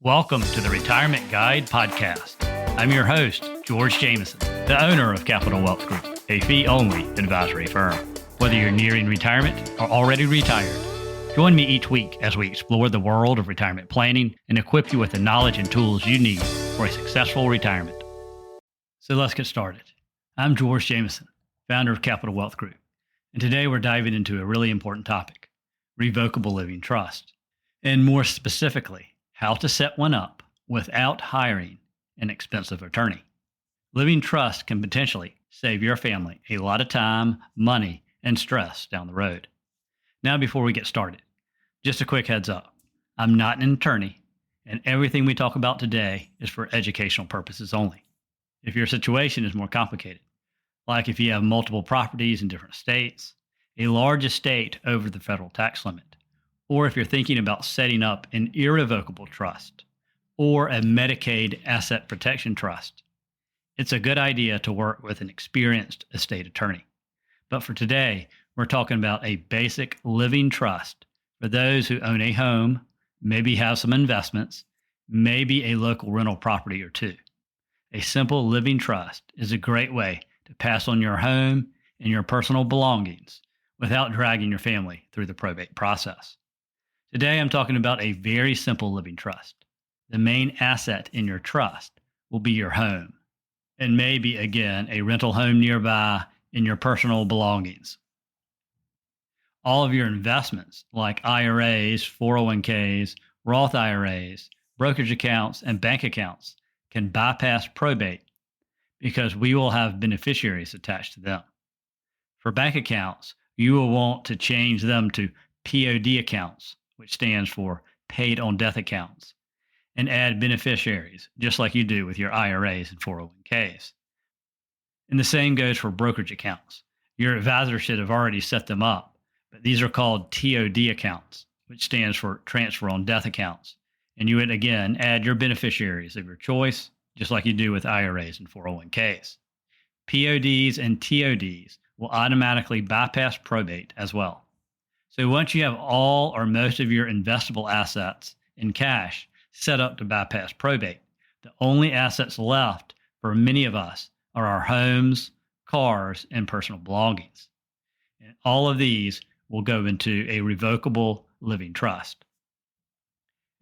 Welcome to the Retirement Guide Podcast. I'm your host, George Jameson, the owner of Capital Wealth Group, a fee-only advisory firm. Whether you're nearing retirement or already retired, join me each week as we explore the world of retirement planning and equip you with the knowledge and tools you need for a successful retirement. So let's get started. I'm George Jameson, founder of Capital Wealth Group, and today we're diving into a really important topic, revocable living trust, and more specifically, how to set one up without hiring an expensive attorney. Living trust can potentially save your family a lot of time, money, and stress down the road. Now, before we get started, just a quick heads up. I'm not an attorney, and everything we talk about today is for educational purposes only. If your situation is more complicated, like if you have multiple properties in different states, a large estate over the federal tax limit, or if you're thinking about setting up an irrevocable trust or a Medicaid asset protection trust, it's a good idea to work with an experienced estate attorney. But for today, we're talking about a basic living trust for those who own a home, maybe have some investments, maybe a local rental property or two. A simple living trust is a great way to pass on your home and your personal belongings without dragging your family through the probate process. Today, I'm talking about a very simple living trust. The main asset in your trust will be your home, and maybe, again, a rental home nearby and your personal belongings. All of your investments, like IRAs, 401ks, Roth IRAs, brokerage accounts, and bank accounts, can bypass probate because we will have beneficiaries attached to them. For bank accounts, you will want to change them to POD accounts, which stands for paid on death accounts, and add beneficiaries, just like you do with your IRAs and 401ks. And the same goes for brokerage accounts. Your advisor should have already set them up, but these are called TOD accounts, which stands for transfer on death accounts. And you would, again, add your beneficiaries of your choice, just like you do with IRAs and 401ks. PODs and TODs will automatically bypass probate as well. So once you have all or most of your investable assets in cash set up to bypass probate, the only assets left for many of us are our homes, cars, and personal belongings. And all of these will go into a revocable living trust.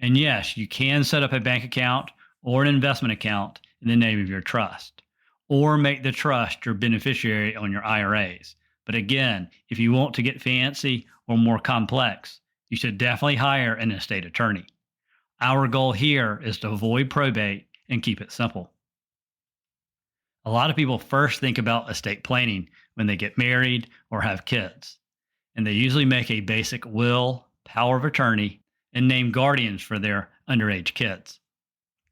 And yes, you can set up a bank account or an investment account in the name of your trust, or make the trust your beneficiary on your IRAs. But again, if you want to get fancy or more complex, you should definitely hire an estate attorney. Our goal here is to avoid probate and keep it simple. A lot of people first think about estate planning when they get married or have kids, and they usually make a basic will, power of attorney, and name guardians for their underage kids.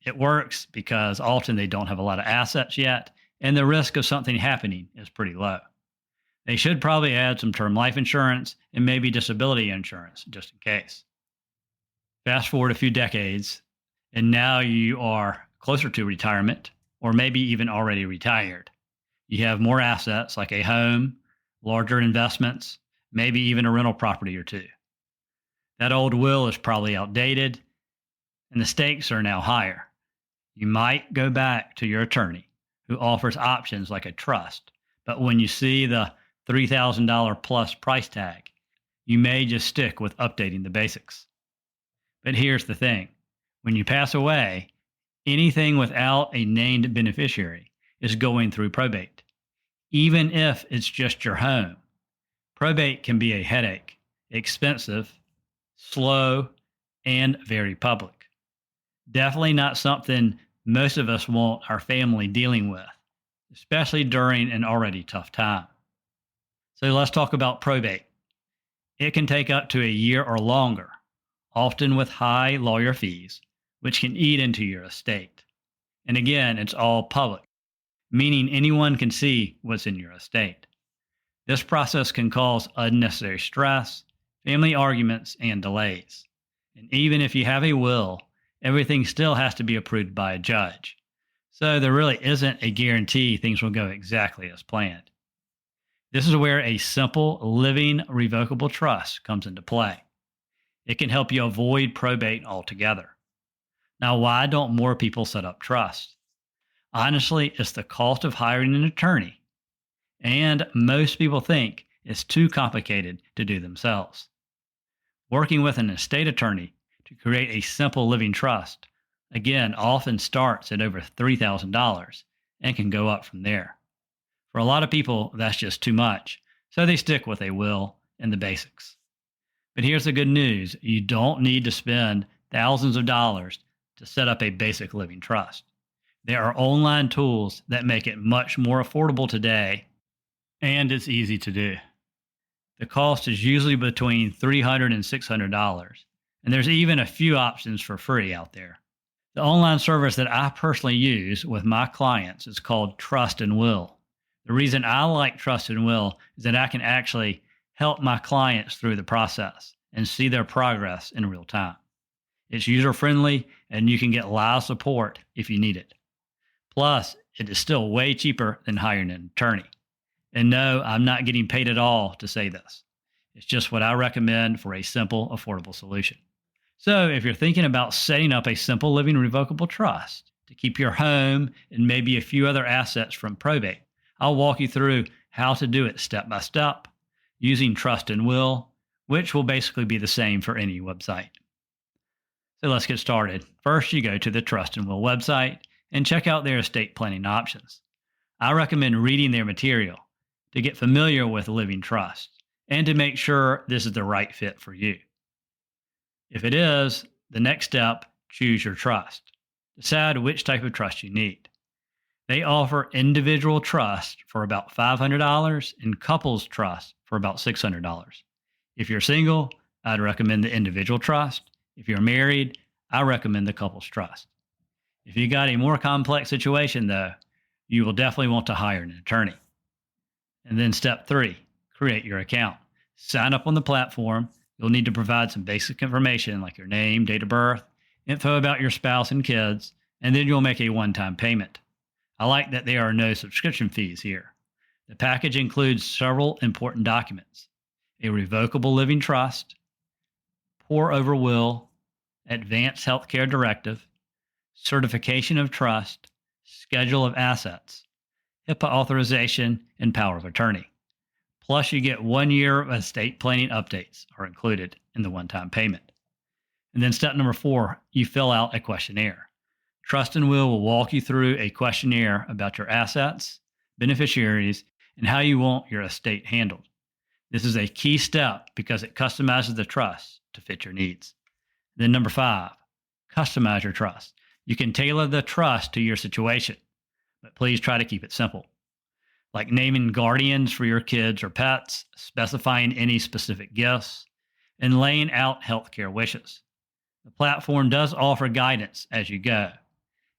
It works because often they don't have a lot of assets yet, and the risk of something happening is pretty low. They should probably add some term life insurance and maybe disability insurance just in case. Fast forward a few decades, and now you are closer to retirement or maybe even already retired. You have more assets like a home, larger investments, maybe even a rental property or two. That old will is probably outdated, and the stakes are now higher. You might go back to your attorney who offers options like a trust, but when you see the $3,000 plus price tag, you may just stick with updating the basics. But here's the thing. When you pass away, anything without a named beneficiary is going through probate, even if it's just your home. Probate can be a headache, expensive, slow, and very public. Definitely not something most of us want our family dealing with, especially during an already tough time. So let's talk about probate. It can take up to a year or longer, often with high lawyer fees, which can eat into your estate. And again, it's all public, meaning anyone can see what's in your estate. This process can cause unnecessary stress, family arguments, and delays. And even if you have a will, everything still has to be approved by a judge. So there really isn't a guarantee things will go exactly as planned. This is where a simple living revocable trust comes into play. It can help you avoid probate altogether. Now, why don't more people set up trusts? Honestly, it's the cost of hiring an attorney, and most people think it's too complicated to do themselves. Working with an estate attorney to create a simple living trust, again, often starts at over $3,000 and can go up from there. For a lot of people, that's just too much, so they stick with a will and the basics. But here's the good news. You don't need to spend thousands of dollars to set up a basic living trust. There are online tools that make it much more affordable today, and it's easy to do. The cost is usually between $300 and $600, and there's even a few options for free out there. The online service that I personally use with my clients is called Trust and Will. The reason I like Trust and Will is that I can actually help my clients through the process and see their progress in real time. It's user-friendly, and you can get live support if you need it. Plus, it is still way cheaper than hiring an attorney. And no, I'm not getting paid at all to say this. It's just what I recommend for a simple, affordable solution. So if you're thinking about setting up a simple living revocable trust to keep your home and maybe a few other assets from probate, I'll walk you through how to do it step by step using Trust and Will, which will basically be the same for any website. So let's get started. First, you go to the Trust and Will website and check out their estate planning options. I recommend reading their material to get familiar with living trusts and to make sure this is the right fit for you. If it is, the next step, choose your trust. Decide which type of trust you need. They offer individual trust for about $500 and couples trust for about $600. If you're single, I'd recommend the individual trust. If you're married, I recommend the couples trust. If you got a more complex situation, though, you will definitely want to hire an attorney. And then step 3, create your account. Sign up on the platform. You'll need to provide some basic information like your name, date of birth, info about your spouse and kids, and then you'll make a one-time payment. I like that there are no subscription fees here. The package includes several important documents: a revocable living trust, pour-over will, advanced healthcare directive, certification of trust, schedule of assets, HIPAA authorization, and power of attorney. Plus, you get 1 year of estate planning updates are included in the one-time payment. And then step number 4, you fill out a questionnaire. Trust and Will walk you through a questionnaire about your assets, beneficiaries, and how you want your estate handled. This is a key step because it customizes the trust to fit your needs. Then number 5, customize your trust. You can tailor the trust to your situation, but please try to keep it simple, like naming guardians for your kids or pets, specifying any specific gifts, and laying out healthcare wishes. The platform does offer guidance as you go,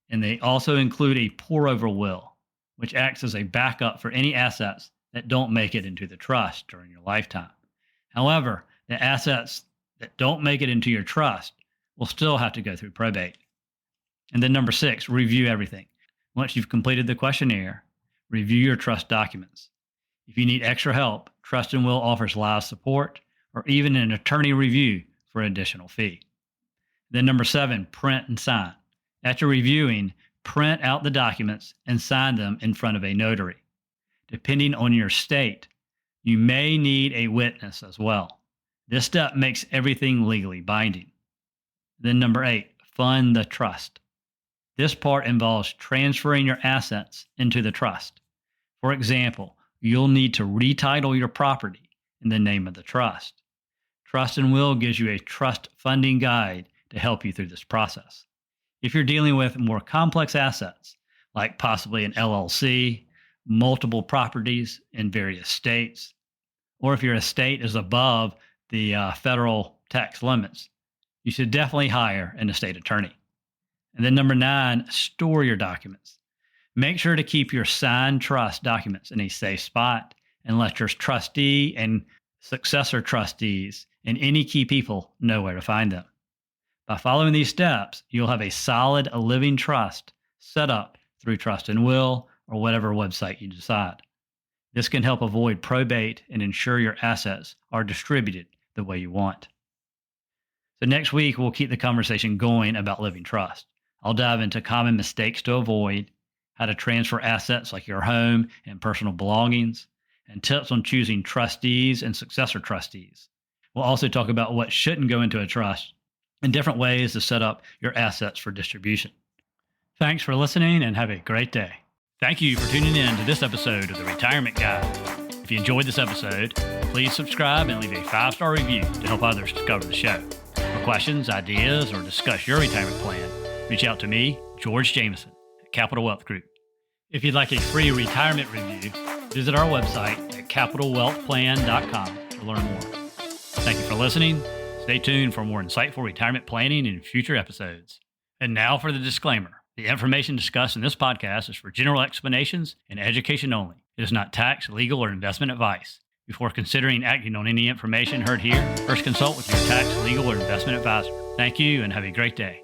and they also include a pour-over will, which acts as a backup for any assets that don't make it into the trust during your lifetime. However, the assets that don't make it into your trust will still have to go through probate. And then number 6, review everything. Once you've completed the questionnaire, review your trust documents. If you need extra help, Trust and Will offers live support or even an attorney review for an additional fee. Then number 7, print and sign. After reviewing, print out the documents and sign them in front of a notary. Depending on your state, you may need a witness as well. This step makes everything legally binding. Then number 8, fund the trust. This part involves transferring your assets into the trust. For example, you'll need to retitle your property in the name of the trust. Trust and Will gives you a trust funding guide to help you through this process. If you're dealing with more complex assets, like possibly an LLC, multiple properties in various states, or if your estate is above the federal tax limits, you should definitely hire an estate attorney. And then number 9, store your documents. Make sure to keep your signed trust documents in a safe spot and let your trustee and successor trustees and any key people know where to find them. By following these steps, you'll have a solid living trust set up through Trust and Will or whatever website you decide. This can help avoid probate and ensure your assets are distributed the way you want. So next week, we'll keep the conversation going about living trust. I'll dive into common mistakes to avoid, how to transfer assets like your home and personal belongings, and tips on choosing trustees and successor trustees. We'll also talk about what shouldn't go into a trust and different ways to set up your assets for distribution. Thanks for listening and have a great day. Thank you for tuning in to this episode of The Retirement Guide. If you enjoyed this episode, please subscribe and leave a 5-star review to help others discover the show. For questions, ideas, or discuss your retirement plan, reach out to me, George Jameson, at Capital Wealth Group. If you'd like a free retirement review, visit our website at capitalwealthplan.com to learn more. Thank you for listening. Stay tuned for more insightful retirement planning in future episodes. And now for the disclaimer. The information discussed in this podcast is for general explanations and education only. It is not tax, legal, or investment advice. Before considering acting on any information heard here, first consult with your tax, legal, or investment advisor. Thank you and have a great day.